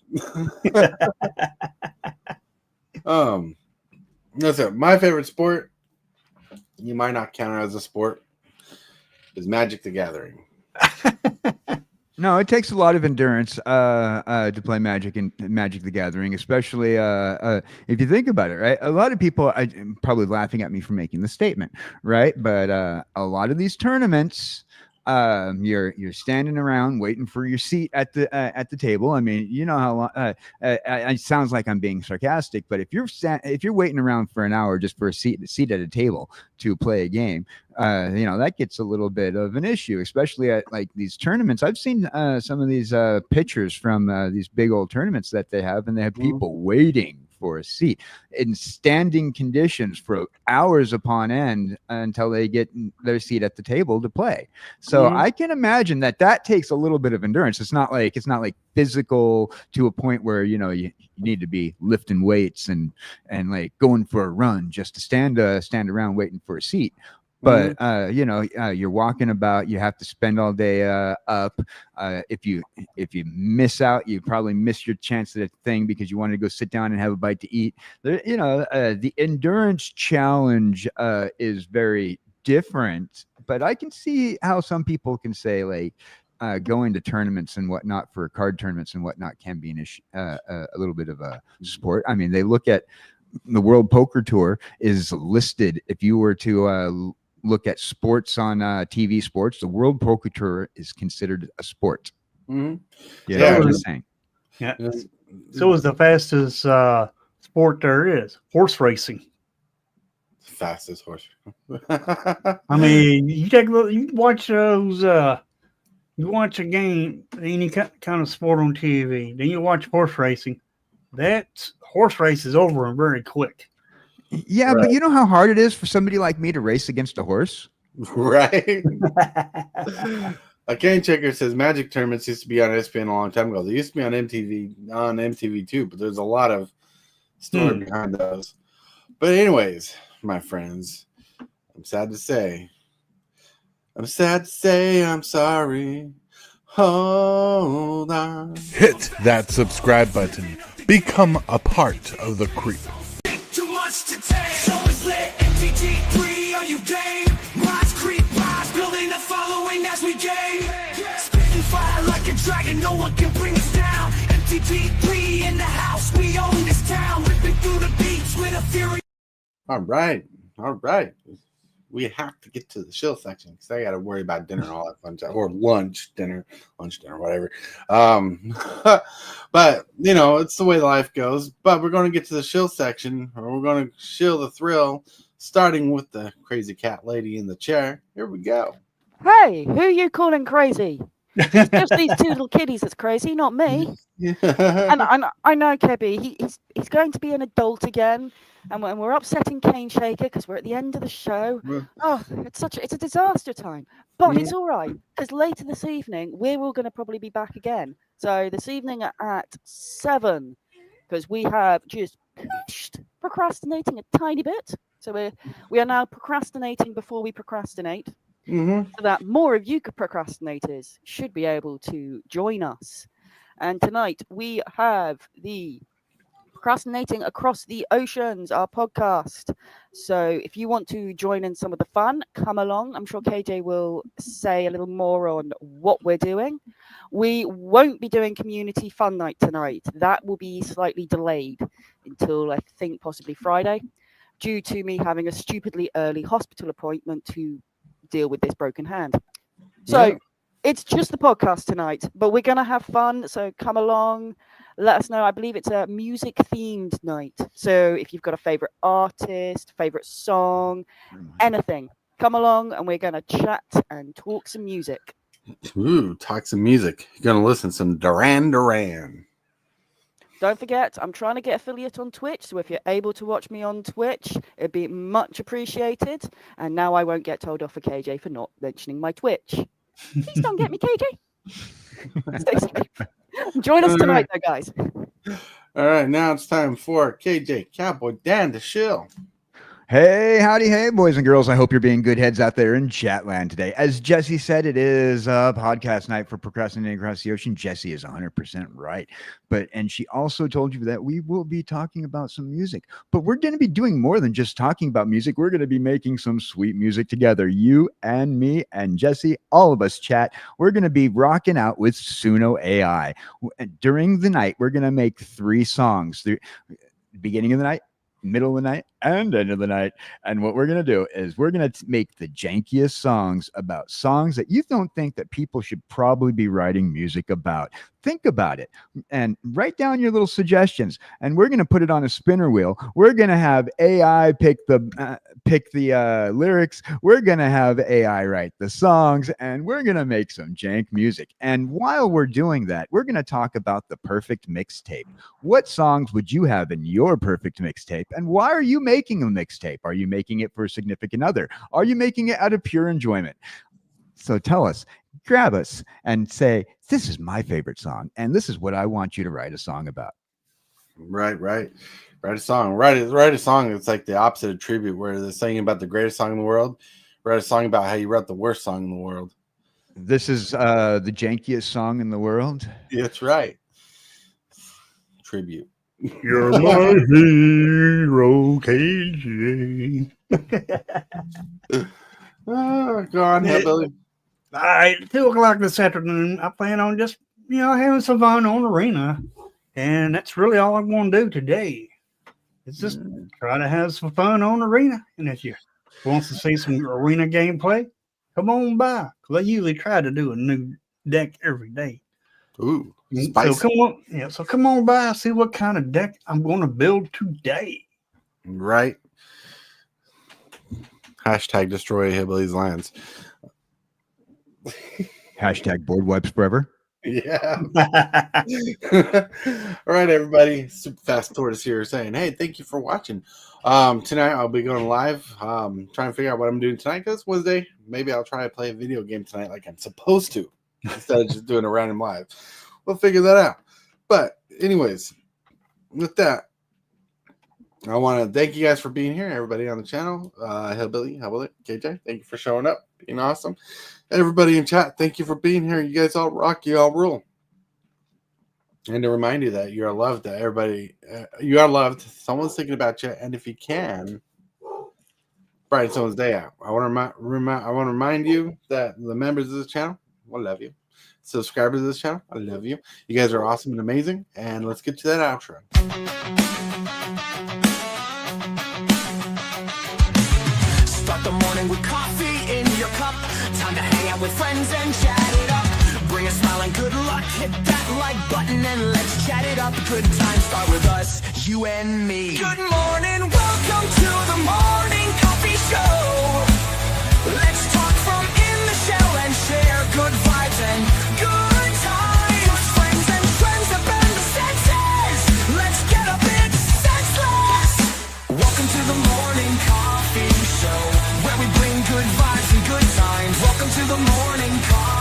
Listen, my favorite sport, you might not count it as a sport, is Magic the Gathering. No, it takes a lot of endurance to play Magic and Magic the Gathering, especially if you think about it, right? A lot of people are probably laughing at me for making the statement, right? But a lot of these tournaments, you're standing around waiting for your seat at the table. I mean, you know how long, it sounds like I'm being sarcastic, but if you're waiting around for an hour just for a seat at a table to play a game, that gets a little bit of an issue, especially at like these tournaments. I've seen some of these pictures from these big old tournaments that they have, and they have people waiting for a seat in standing conditions for hours upon end until they get their seat at the table to play. So I can imagine that takes a little bit of endurance. It's not like physical to a point where you need to be lifting weights and like going for a run just to stand around waiting for a seat. But you're walking about. You have to spend all day up. If you miss out, you probably miss your chance at a thing because you wanted to go sit down and have a bite to eat. The endurance challenge is very different. But I can see how some people can say like going to tournaments and whatnot for card tournaments and whatnot can be an issue, a little bit of a sport. I mean, they look at the World Poker Tour is listed. If you were to look at sports on TV sports, the World Poker Tour is considered a sport. Mhm. Yeah, I'm just saying. Yeah. So is the fastest sport there is horse racing. Fastest horse. I mean, you take a look, you watch those. You watch a game, any kind of sport on TV, then you watch horse racing. That horse race is over and very quick. Yeah, but you know how hard it is for somebody like me to race against a horse? Right. A cane checker says magic tournaments used to be on ESPN a long time ago. They used to be on MTV too, but there's a lot of story behind those. But anyways, my friends, I'm sad to say I'm sorry. Hold on. Hit that subscribe button. Become a part of the crew. Too much to take. So it's lit. MTG3, are you game? Rise, creep, rise, building a following as we game. Spitting fire like a dragon, no one can bring us down. MTG3 in the house, we own this town. Ripping through the beats with a fury. All right. We have to get to the shill section because I got to worry about dinner and all that fun stuff, or lunch, dinner, whatever. But you know, it's the way life goes. But we're going to get to the shill section, or we're going to shill the thrill, starting with the crazy cat lady in the chair. Here we go. Hey, who you calling crazy? It's just these two little kiddies that's crazy, not me. And I know, Kebby, he's going to be an adult again. And we're upsetting Cane Shaker because we're at the end of the show. Oh, it's a disaster time. But it's all right, because later this evening, we're all going to probably be back again. So this evening at 7, because we have just pushed procrastinating a tiny bit. So we are now procrastinating before we procrastinate. So that more of you procrastinators should be able to join us. And tonight we have the Procrastinating Across the Oceans, our podcast. So if you want to join in some of the fun, come along. I'm sure KJ will say a little more on what we're doing. We won't be doing community fun night tonight. That will be slightly delayed until I think possibly Friday, due to me having a stupidly early hospital appointment to deal with this broken hand. So it's just the podcast tonight, but we're going to have fun. So come along. Let us know. I believe it's a music themed night. So if you've got a favorite artist, favorite song, anything, come along and we're going to chat and talk some music. Ooh, talk some music. You're going to listen to some Duran Duran. Don't forget, I'm trying to get affiliate on Twitch. So if you're able to watch me on Twitch, it'd be much appreciated. And now I won't get told off for KJ for not mentioning my Twitch. Please don't get me, KJ. Stay safe. Join us tonight, though, guys. All right, now it's time for kjcowboydan to shill. Hey, howdy, hey, boys and girls. I hope you're being good heads out there in Chatland today. As Jesse said, it is a podcast night for Procrastinating Across the Ocean. Jesse is 100% right. And she also told you that we will be talking about some music. But we're going to be doing more than just talking about music. We're going to be making some sweet music together. You and me and Jesse, all of us chat. We're going to be rocking out with Suno AI. During the night, we're going to make 3 songs. The beginning of the night, middle of the night, and end of the night. And what we're going to do is we're going to make the jankiest songs about songs that you don't think that people should probably be writing music about. Think about it and write down your little suggestions. And we're going to put it on a spinner wheel. We're going to have AI pick the lyrics. We're going to have AI write the songs, and we're going to make some jank music. And while we're doing that, we're going to talk about the perfect mixtape. What songs would you have in your perfect mixtape? And why are you making a mixtape? Are you making it for a significant other? Are you making it out of pure enjoyment? So tell us, grab us and say, this is my favorite song, and this is what I want you to write a song about. Right. Write a song. Write a song that's like the opposite of tribute, where they're singing about the greatest song in the world. Write a song about how you wrote the worst song in the world. This is the jankiest song in the world. That's right. Tribute. You're my hero, KJ. Go on, Hellbilly. All right, 2 o'clock this afternoon, I plan on just, having some fun on Arena. And that's really all I'm going to do today. It's just try to have some fun on Arena. And if you wants to see some arena gameplay, come on by. Because I usually try to do a new deck every day. Ooh, So spicy. come on, so come on by and see what kind of deck I'm going to build today. Right. Hashtag destroy Hillbilly's lands. Hashtag board wipes forever. Yeah. All right, everybody. Super Fast Tortoise here saying, hey, thank you for watching. Tonight I'll be going live. Trying to figure out what I'm doing tonight because it's Wednesday. Maybe I'll try to play a video game tonight like I'm supposed to instead of just doing a random live. We'll figure that out. But anyways, with that, I want to thank you guys for being here. Everybody on the channel, Hillbilly, KJ, thank you for showing up, being awesome. Everybody in chat, thank you for being here. You guys all rock, you all rule. And to remind you that you are loved, that everybody, you are loved. Someone's thinking about you, and if you can, brighten someone's day out. I want to remind you that the members of this channel, I love you. Subscribers to this channel, I love you. You guys are awesome and amazing. And let's get to that outro. Start the morning with coffee in your cup. Time to hang out with friends and chat it up. Bring a smile and good luck. Hit that like button and let's chat it up. Good times start with us, you and me. Good morning, welcome to the morning coffee show. Let's talk from in the shell and share good vibes and good times. Friends and friends that bend the senses. Let's get a bit senseless. Welcome to the morning coffee show, where we bring good vibes and good times. Welcome to the morning coffee.